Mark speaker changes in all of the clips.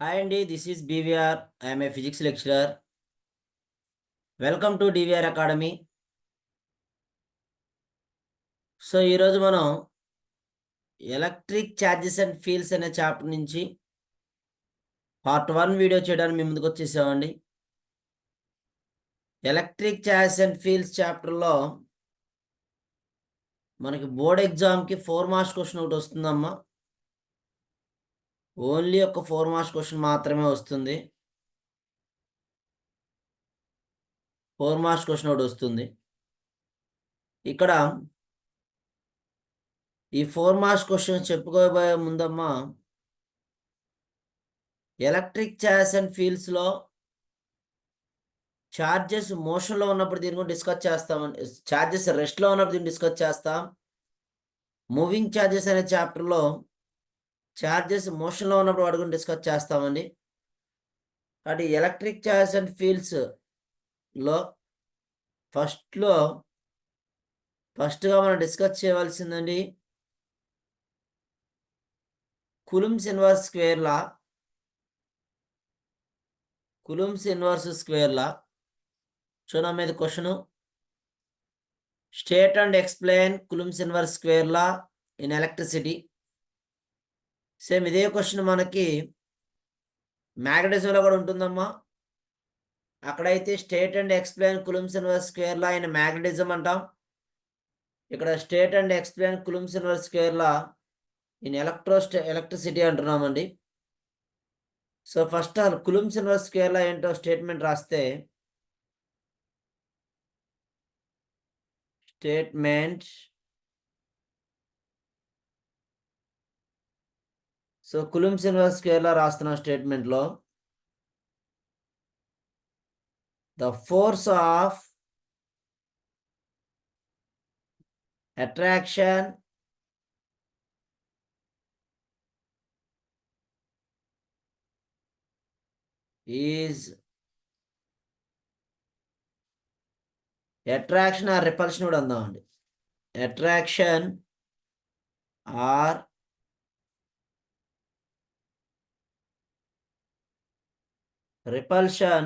Speaker 1: Hi Andy, this is BVR. I am a physics lecturer. Welcome to DVR Academy. So ఈరోజు మనం electric charges and fields అనే chapter నుంచి part 1 video చేయడానికి మీ ముందుకు వచ్చేసామండి. Electric charges and fields చాప్టర్లో మనకి బోర్డ్ ఎగ్జామ్కి 4 మార్క్స్ క్వశ్చన్ ఒకటి వస్తుందమ్మా. ఓన్లీ ఒక 4 మార్క్స్ క్వశ్చన్ మాత్రమే వస్తుంది. 4 మార్క్స్ క్వశ్చన్ ఒకటి వస్తుంది. ఇక్కడ ఈ 4 మార్క్స్ క్వశ్చన్ చెప్పుకోబోయే ముందమ్మా, ఎలక్ట్రిక్ ఛార్జెస్ అండ్ ఫీల్డ్స్లో చార్జెస్ మోషన్లో ఉన్నప్పుడు దీని గురించి డిస్కస్ చేస్తామండి. చార్జెస్ రెస్ట్లో ఉన్నప్పుడు దీన్ని డిస్కస్ చేస్తాం. మూవింగ్ చార్జెస్ అనే చాప్టర్లో చార్జెస్ మోషన్లో ఉన్నప్పుడు వాటి గురించి డిస్కస్ చేస్తామండి. కాబట్టి ఎలక్ట్రిక్ చార్జెస్ అండ్ ఫీల్డ్స్లో ఫస్ట్గా మనం డిస్కస్ చేయవలసిందండి Coulomb's inverse square law. Coulomb's inverse square law చూడడం మీద question. State and explain Coulomb's inverse square law in electricity. Same ఇదే క్వశ్చన్ మనకి మ్యాగ్నెటిజంలో కూడా ఉంటుందమ్మా. అక్కడైతే state and explain Coulomb's inverse square law in magnetism అంటాం. ఇక్కడ state and explain Coulomb's inverse square law in electricity అంటున్నామండి. So first Coulomb's inverse square law ఏంటో స్టేట్మెంట్ రాస్తే, so Coulomb's inverse square law రాస్తున్న స్టేట్మెంట్లో the force of attraction is attraction or repulsion కూడా అందామండి. Attraction or repulsion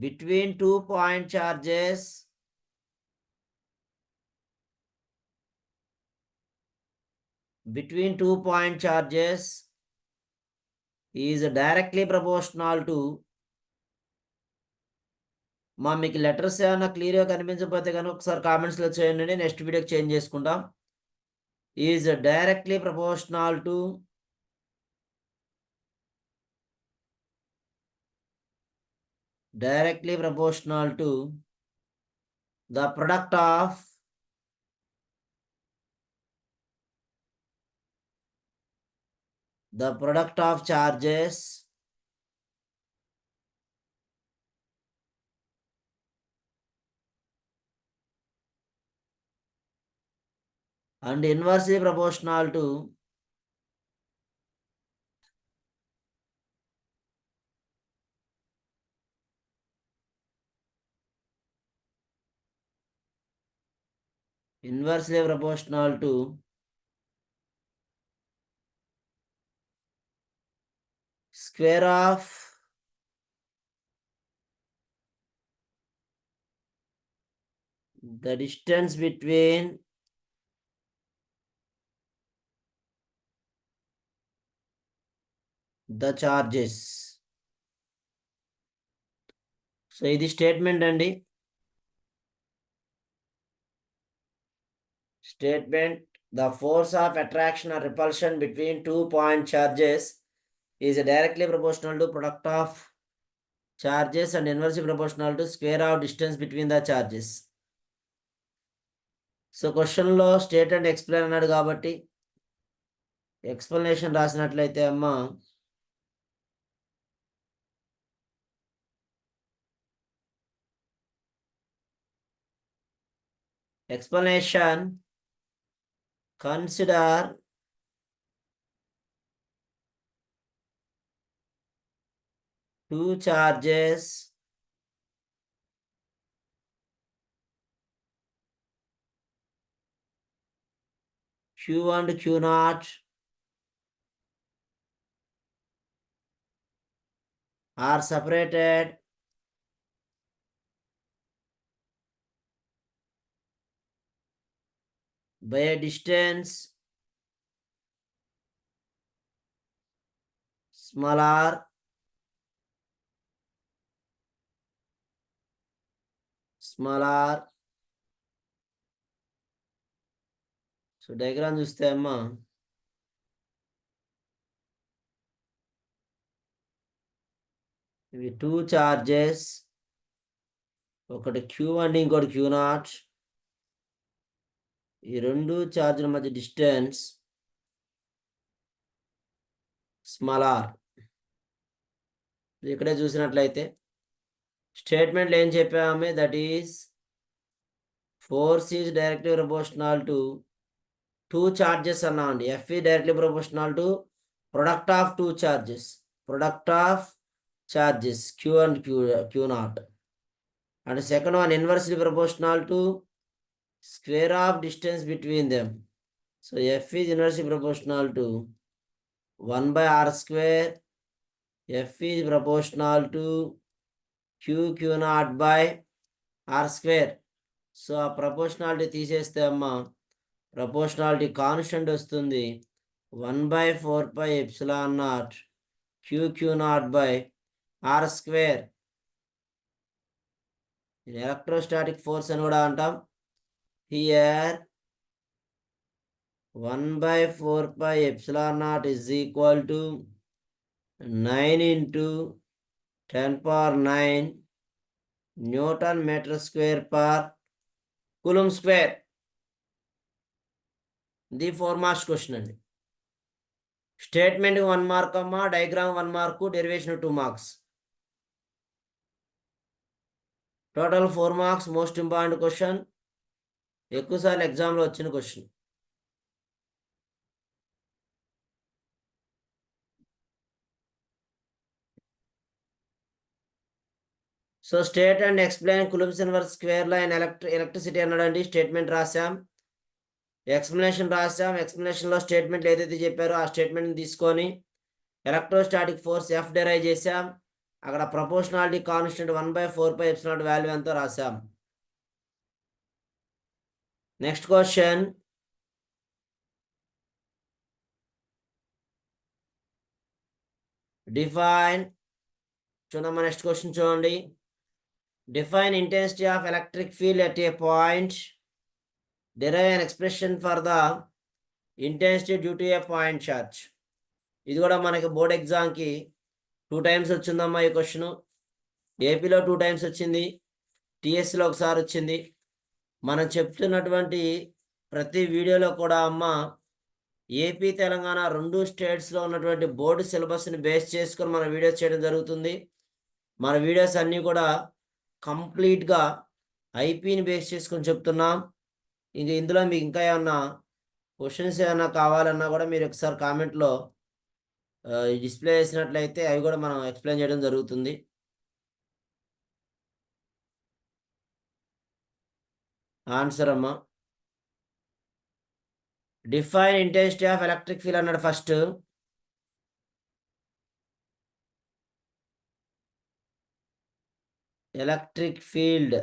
Speaker 1: between 2 point charges is directly proportional to, మీకు letters ఏమైనా క్లియర్గా కనిపించకపోతే కనుక ఒకసారి కామెంట్స్లో చేయండి, నెక్స్ట్ వీడియోకి చేంజ్ చేసుకుంటాం. Is directly proportional to the product of charges and inversely proportional to square of the distance between the charges. So ఇది స్టేట్మెంట్ అండి. Statement, the force of attraction or repulsion between 2 point charges is directly proportional to product of charges and inversely proportional to square of distance between the charges. So క్వశ్చన్లో state and explain అన్నాడు కాబట్టి explanation రాసినట్లయితే అమ్మా, explanation, consider two charges Q and Q naught are separated by a distance small r. So diagram చూస్తే అమ్మా ఇవి 2 charges, ఒకటి Q and ఇంకోటి Q not. ఈ రెండు ఛార్జీల మధ్య డిస్టెన్స్ స్మాల్ ఆర్. ఇక్కడే చూసినట్లయితే స్టేట్మెంట్లు ఏం చెప్పామే, that is force is directly proportional to 2 charges అన్నామండి. F is directly proportional to product of 2 charges. Product of charges Q and Q naught. And second one inversely proportional to square of distance between them. So F is inversely proportional to 1 by r square. F is proportional to Q naught by r square. So ఆ proportionality తీసేస్తే అమ్మా proportionality constant వస్తుంది 1/4πε0 Q naught by r square. Electrostatic force అని కూడా అంటాం. Here 1/4πε0 is equal to 9 into 10⁹ newton metre square per coulomb square. ఇది 4 marks question అండి. Statement 1 mark అమ్మా, diagram 1 mark, derivation 2 marks. Total 4 marks. Most important question, ఎక్కువసార్లు ఎగ్జామ్లో వచ్చిన question. So state and explain Coulomb's inverse square law in electricity అన్నాడండి. Statement రాసాం, explanation రాసాం. ఎక్స్ప్లెనేషన్లో స్టేట్మెంట్లు ఏదైతే చెప్పారో ఆ స్టేట్మెంట్ని తీసుకొని ఎలక్ట్రోస్టాటిక్ ఫోర్స్ F డెరైవ్ చేసాం. అక్కడ ప్రపోర్షనాలిటీ కాన్స్టెంట్ 1/4πε0 వాల్యూ ఎంతో రాసాం. Next question, define. చూడమ్మా నెక్స్ట్ క్వశ్చన్ చూడండి. Define intensity of electric field at a point. Derive an expression for the intensity due to A point charge. ఇది కూడా మనకి board ఎగ్జామ్కి 2 టైమ్స్ వచ్చిందమ్మా ఈ క్వశ్చన్. ఏపీలో 2 టైమ్స్ వచ్చింది, టీఎస్లో ఒకసారి వచ్చింది. మనం చెప్తున్నటువంటి ప్రతి వీడియోలో కూడా అమ్మ ఏపీ తెలంగాణ 2 స్టేట్స్లో ఉన్నటువంటి బోర్డు సిలబస్ని బేస్ చేసుకొని మన వీడియోస్ చేయడం జరుగుతుంది. మన వీడియోస్ అన్నీ కూడా కంప్లీట్గా ఐపీని బేస్ చేసుకొని చెప్తున్నాం. ఇంక ఇందులో మీకు ఇంకా ఏమన్నా క్వశ్చన్స్ ఏమైనా కావాలన్నా కూడా మీరు ఒకసారి కామెంట్లో డిస్ప్లే చేసినట్లయితే అవి కూడా మనం ఎక్స్ప్లెయిన్ చేయడం జరుగుతుంది. ఆన్సర్ అమ్మా, define intensity of electric field అన్నాడు first. Electric field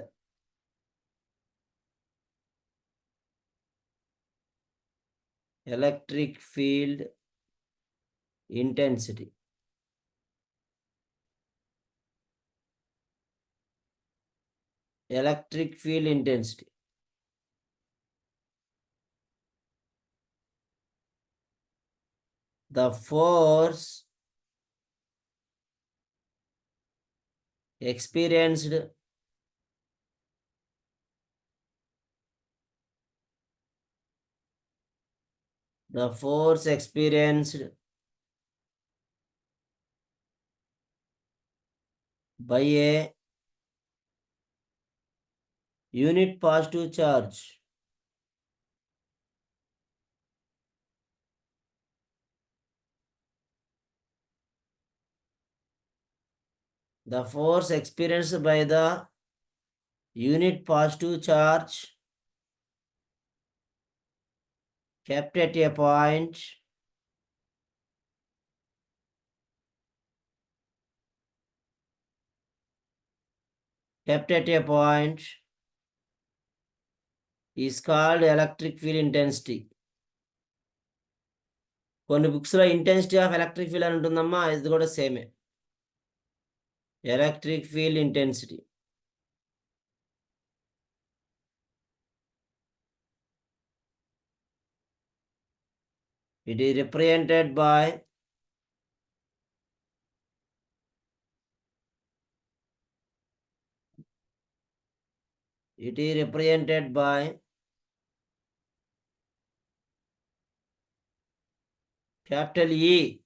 Speaker 1: intensity. Electric field intensity. The force experienced by a unit positive charge the force experienced by the unit positive charge kept at a point is called electric field intensity. కొన్ని books లో intensity of electric field అని ఉంటుందమ్మా, ఇది కూడా సేమే. Electric field intensity. It is represented by capital E.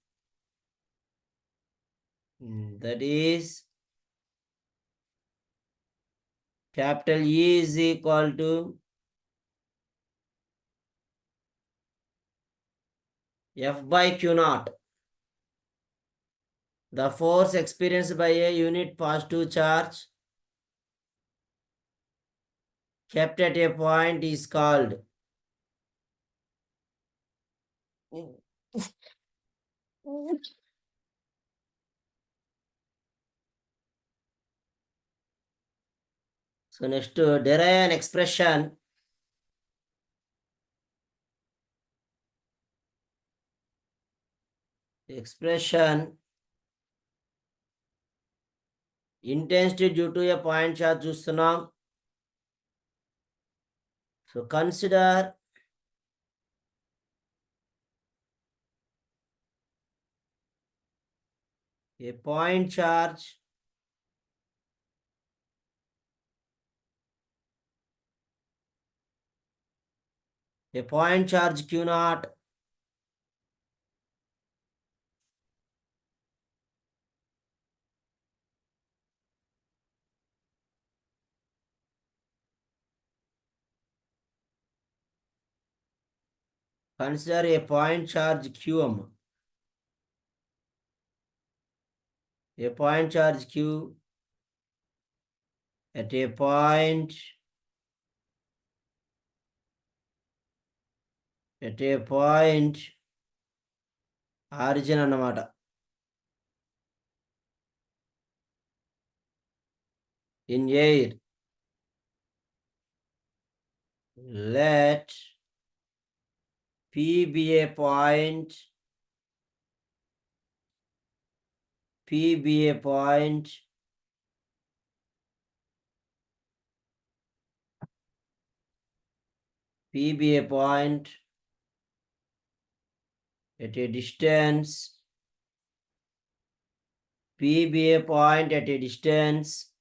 Speaker 1: That is capital E is equal to F by Q naught. The force experienced by a unit positive charge kept at a point is called so next to derive an expression intensity due to a point charge చూస్తున్నాం. So consider a point charge Q naught consider a point charge Q. A point charge Q at a point origin అన్నమాట. In air, let P be a point at a distance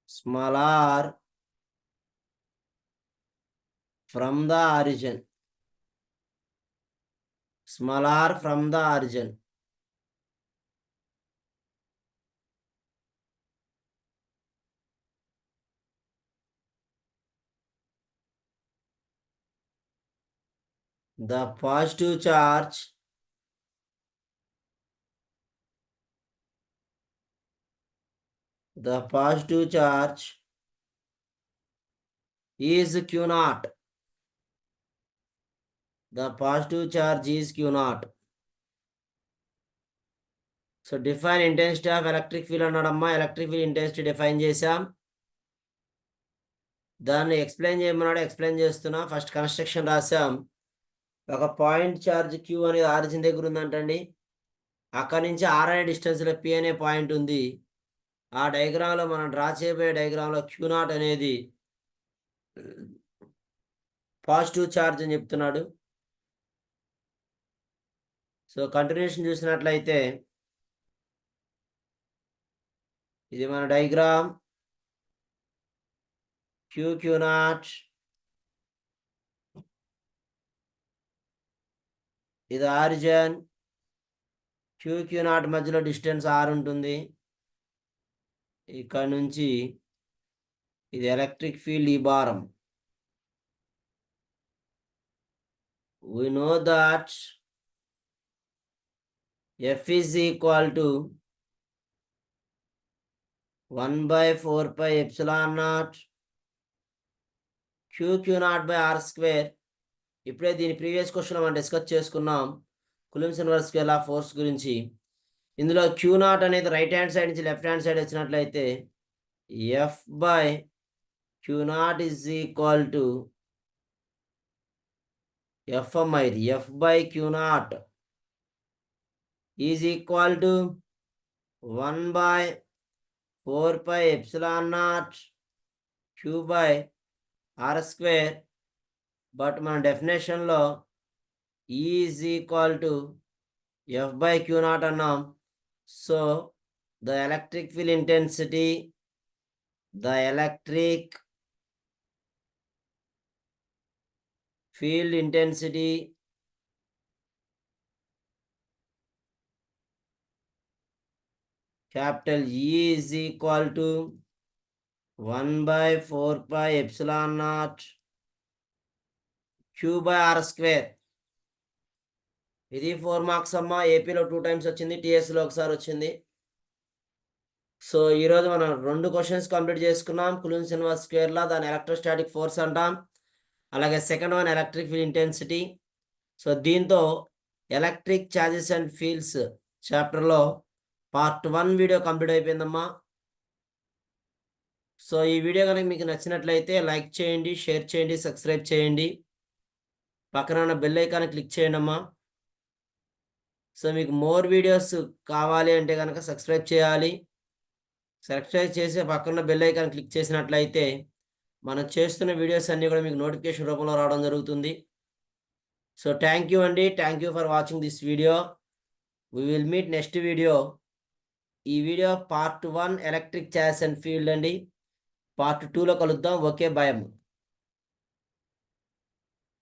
Speaker 1: small r from the origin. The positive charge is Q naught. So define intensity of electric field అన్నాడమ్మా. Electric field intensity define చేసాం. దాన్ని explain చేయమన్నాడు, explain చేస్తున్నా. First construction రాసాం. ఒక point charge Q అనేది origin దగ్గర ఉందంటండి. అక్కడి నుంచి R అనే డిస్టెన్స్లో P అనే పాయింట్ ఉంది. ఆ డయాగ్రామ్లో మనం డ్రా చేయబోయే డయాగ్రామ్లో Q నాట్ అనేది పాజిటివ్ ఛార్జ్ అని చెప్తున్నాడు. సో కంటిన్యూషన్ చూసినట్లయితే ఇది మన డయాగ్రామ్. Q నాట్, ఇది ఆరిజిన్. Q నాట్ మధ్యలో డిస్టెన్స్ R ఉంటుంది. ఇక్కడ నుంచి ఇది ఎలక్ట్రిక్ ఫీల్డ్ ఈ భారం. We know that F is equal to 1/4 pi epsilon naught q naught by r square. ఇప్పుడే దీని ప్రీవియస్ క్వశ్చన్ మనం డిస్కస్ చేసుకున్నాం Coulomb's inverse square of force గురించి. ఇందులో క్యూ నాట్ అనేది రైట్ హ్యాండ్ సైడ్ నుంచి లెఫ్ట్ హ్యాండ్ సైడ్ వచ్చినట్లయితే F by q naught is equal to FM ఇది F by q naught is equal to 1/4 pi epsilon naught q by r square. But మన డెఫినేషన్లో E is equal to F by q naught అన్నాం. So the electric field intensity capital E is equal to 1/4 pi epsilon naught q by r square. ఇది 4 marks అమ్మా. ఏపీలో 2 times వచ్చింది, టీఎస్లో ఒకసారి వచ్చింది. So ఈరోజు మనం 2 క్వశ్చన్స్ కంప్లీట్ చేసుకున్నాం. కులుమ్స్ ఇన్వర్స్ స్క్వేర్లా దాని ఎలక్ట్రోస్టాటిక్ ఫోర్స్ అంటాం, అలాగే second one electric field intensity. So దీంతో ఎలక్ట్రిక్ ఛార్జెస్ అండ్ ఫీల్డ్స్ చాప్టర్లో పార్ట్ 1 వీడియో కంప్లీట్ అయిపోయిందమ్మా. సో ఈ వీడియో కనుక మీకు నచ్చినట్లయితే లైక్ చేయండి, షేర్ చేయండి, సబ్స్క్రైబ్ చేయండి, పక్కన ఉన్న బెల్ ఐకాన్ క్లిక్ చేయండి అమ్మా. సో మీకు మోర్ వీడియోస్ కావాలి అంటే కనుక సబ్స్క్రైబ్ చేయాలి. సబ్స్క్రైబ్ చేసి పక్కన బెల్ ఐకాన్ క్లిక్ చేసినట్లయితే మనం చేస్తున్న వీడియోస్ అన్నీ కూడా మీకు నోటిఫికేషన్ రూపంలో రావడం జరుగుతుంది. సో థ్యాంక్ యూ అండి, thank you for watching this video. We will meet next video. ఈ video part 1 electric charges and field అండి. పార్ట్ 2లో కలుద్దాం. ఓకే, బాయ్ అమ్మ.